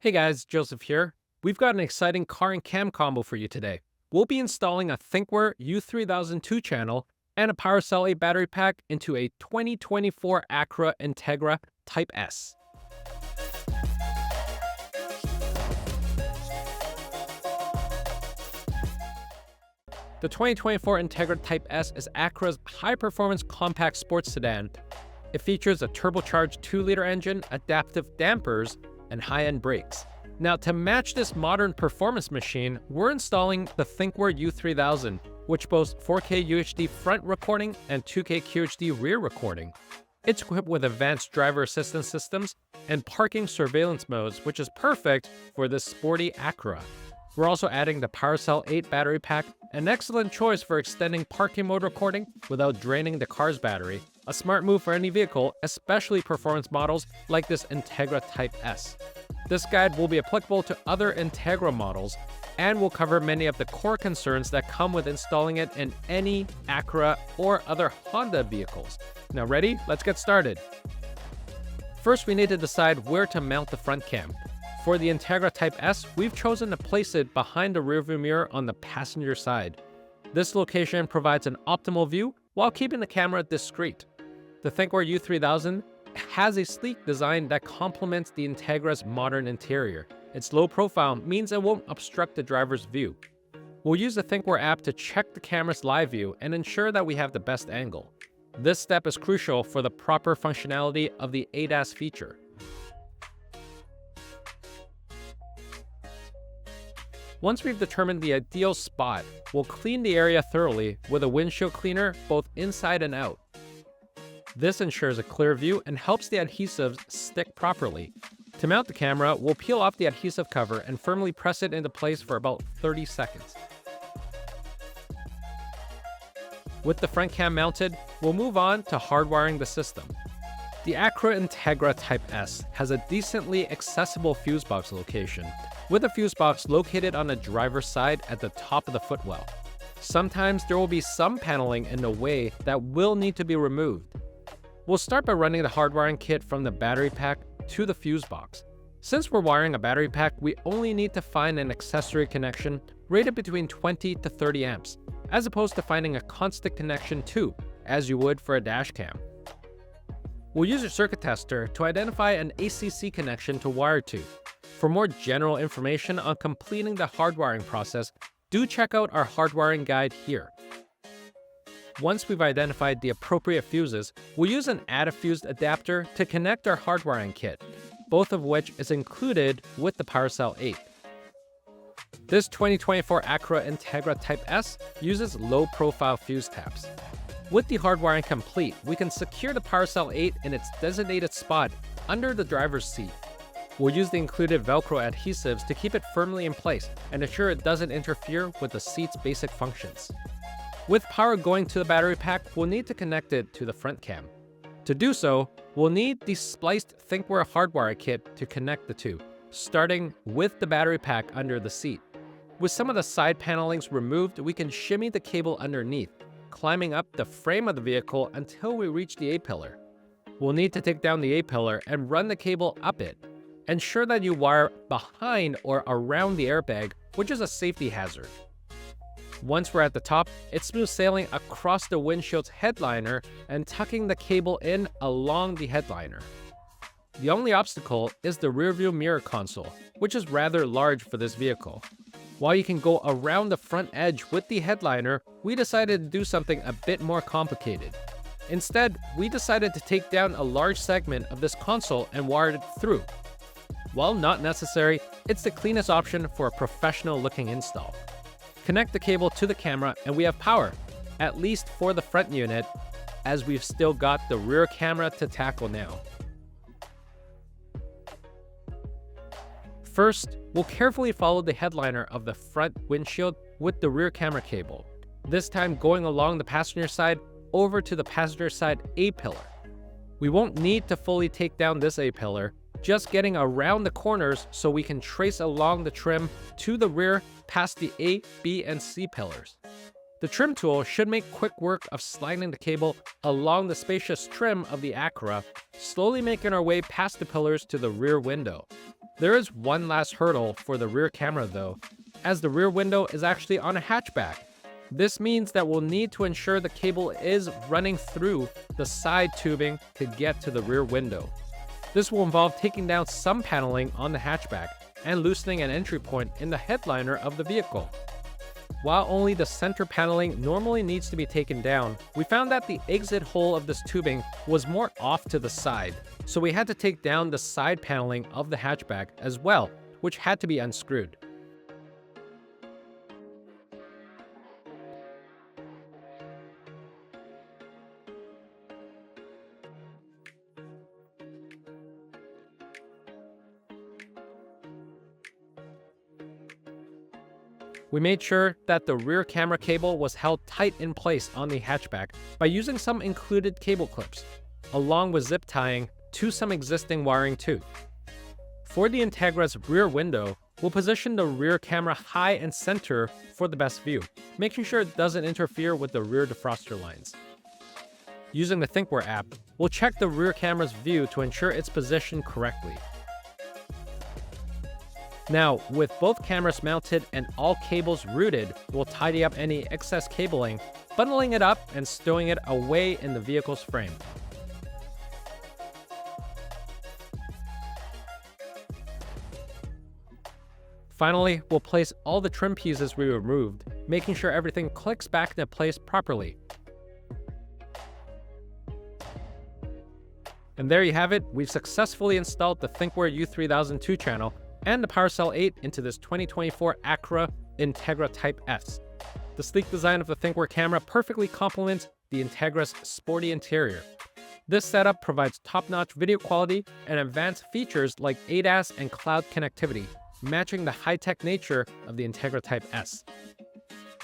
Hey guys, Joseph here. We've got an exciting car and cam combo for you today. We'll be installing a Thinkware U3000 2-channel and a Powercell 8 battery pack into a 2024 Acura Integra Type S. The 2024 Integra Type S is Acura's high-performance compact sports sedan. It features a turbocharged 2-liter engine, adaptive dampers, and high-end brakes. Now, to match this modern performance machine, we're installing the Thinkware U3000, which boasts 4K UHD front recording and 2K QHD rear recording. It's equipped with advanced driver assistance systems and parking surveillance modes, which is perfect for this sporty Acura. We're also adding the Powercell 8 battery pack, an excellent choice for extending parking mode recording without draining the car's battery. A smart move for any vehicle, especially performance models like this Integra Type S. This guide will be applicable to other Integra models and will cover many of the core concerns that come with installing it in any Acura or other Honda vehicles. Now ready? Let's get started. First, we need to decide where to mount the front cam. For the Integra Type S, we've chosen to place it behind the rearview mirror on the passenger side. This location provides an optimal view while keeping the camera discreet. The Thinkware U3000 has a sleek design that complements the Integra's modern interior. Its low profile means it won't obstruct the driver's view. We'll use the Thinkware app to check the camera's live view and ensure that we have the best angle. This step is crucial for the proper functionality of the ADAS feature. Once we've determined the ideal spot, we'll clean the area thoroughly with a windshield cleaner both inside and out. This ensures a clear view and helps the adhesives stick properly. To mount the camera, we'll peel off the adhesive cover and firmly press it into place for about 30 seconds. With the front cam mounted, we'll move on to hardwiring the system. The Acura Integra Type S has a decently accessible fuse box location, with a fuse box located on the driver's side at the top of the footwell. Sometimes there will be some paneling in the way that will need to be removed. We'll start by running the hardwiring kit from the battery pack to the fuse box. Since we're wiring a battery pack, we only need to find an accessory connection rated between 20 to 30 amps, as opposed to finding a constant connection too, as you would for a dash cam. We'll use a circuit tester to identify an ACC connection to wire to. For more general information on completing the hardwiring process, do check out our hardwiring guide here. Once we've identified the appropriate fuses, we'll use an add-a-fused adapter to connect our hardwiring kit, both of which is included with the Powercell 8. This 2024 Acura Integra Type S uses low-profile fuse tabs. With the hardwiring complete, we can secure the Powercell 8 in its designated spot under the driver's seat. We'll use the included Velcro adhesives to keep it firmly in place and ensure it doesn't interfere with the seat's basic functions. With power going to the battery pack, we'll need to connect it to the front cam. To do so, we'll need the spliced Thinkware hardwire kit to connect the two, starting with the battery pack under the seat. With some of the side panelings removed, we can shimmy the cable underneath, climbing up the frame of the vehicle until we reach the A-pillar. We'll need to take down the A-pillar and run the cable up it. Ensure that you wire behind or around the airbag, which is a safety hazard. Once we're at the top, it's smooth sailing across the windshield's headliner and tucking the cable in along the headliner. The only obstacle is the rearview mirror console, which is rather large for this vehicle. While you can go around the front edge with the headliner, we decided to do something a bit more complicated. Instead, we decided to take down a large segment of this console and wire it through. While not necessary, it's the cleanest option for a professional-looking install. Connect the cable to the camera and we have power, at least for the front unit, as we've still got the rear camera to tackle now. First, we'll carefully follow the headliner of the front windshield with the rear camera cable, this time going along the passenger side over to the passenger side A-pillar. We won't need to fully take down this A-pillar, just getting around the corners so we can trace along the trim to the rear past the A, B, and C pillars. The trim tool should make quick work of sliding the cable along the spacious trim of the Acura, slowly making our way past the pillars to the rear window. There is one last hurdle for the rear camera though, as the rear window is actually on a hatchback. This means that we'll need to ensure the cable is running through the side tubing to get to the rear window. This will involve taking down some paneling on the hatchback and loosening an entry point in the headliner of the vehicle. While only the center paneling normally needs to be taken down, we found that the exit hole of this tubing was more off to the side, so we had to take down the side paneling of the hatchback as well, which had to be unscrewed. We made sure that the rear camera cable was held tight in place on the hatchback by using some included cable clips, along with zip tying to some existing wiring too. For the Integra's rear window, we'll position the rear camera high and center for the best view, making sure it doesn't interfere with the rear defroster lines. Using the Thinkware app, we'll check the rear camera's view to ensure it's positioned correctly. Now, with both cameras mounted and all cables routed, we'll tidy up any excess cabling, bundling it up and stowing it away in the vehicle's frame. Finally, we'll place all the trim pieces we removed, making sure everything clicks back into place properly. And there you have it, we've successfully installed the Thinkware U3000 Dual Channel and the Powercell 8 into this 2024 Acura Integra Type S. The sleek design of the Thinkware camera perfectly complements the Integra's sporty interior. This setup provides top-notch video quality and advanced features like ADAS and cloud connectivity, matching the high-tech nature of the Integra Type S.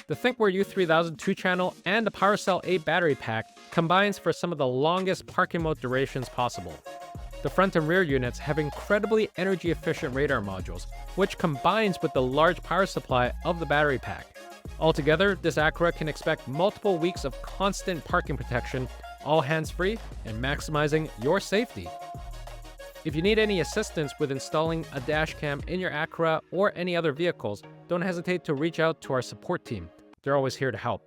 The Thinkware U3000 Dual Channel and the Powercell 8 battery pack combines for some of the longest parking mode durations possible. The front and rear units have incredibly energy-efficient radar modules, which combines with the large power supply of the battery pack. Altogether, this Acura can expect multiple weeks of constant parking protection, all hands-free, and maximizing your safety. If you need any assistance with installing a dash cam in your Acura or any other vehicles, don't hesitate to reach out to our support team. They're always here to help.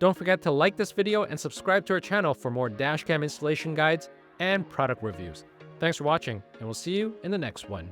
Don't forget to like this video and subscribe to our channel for more dash cam installation guides and product reviews. Thanks for watching, and we'll see you in the next one.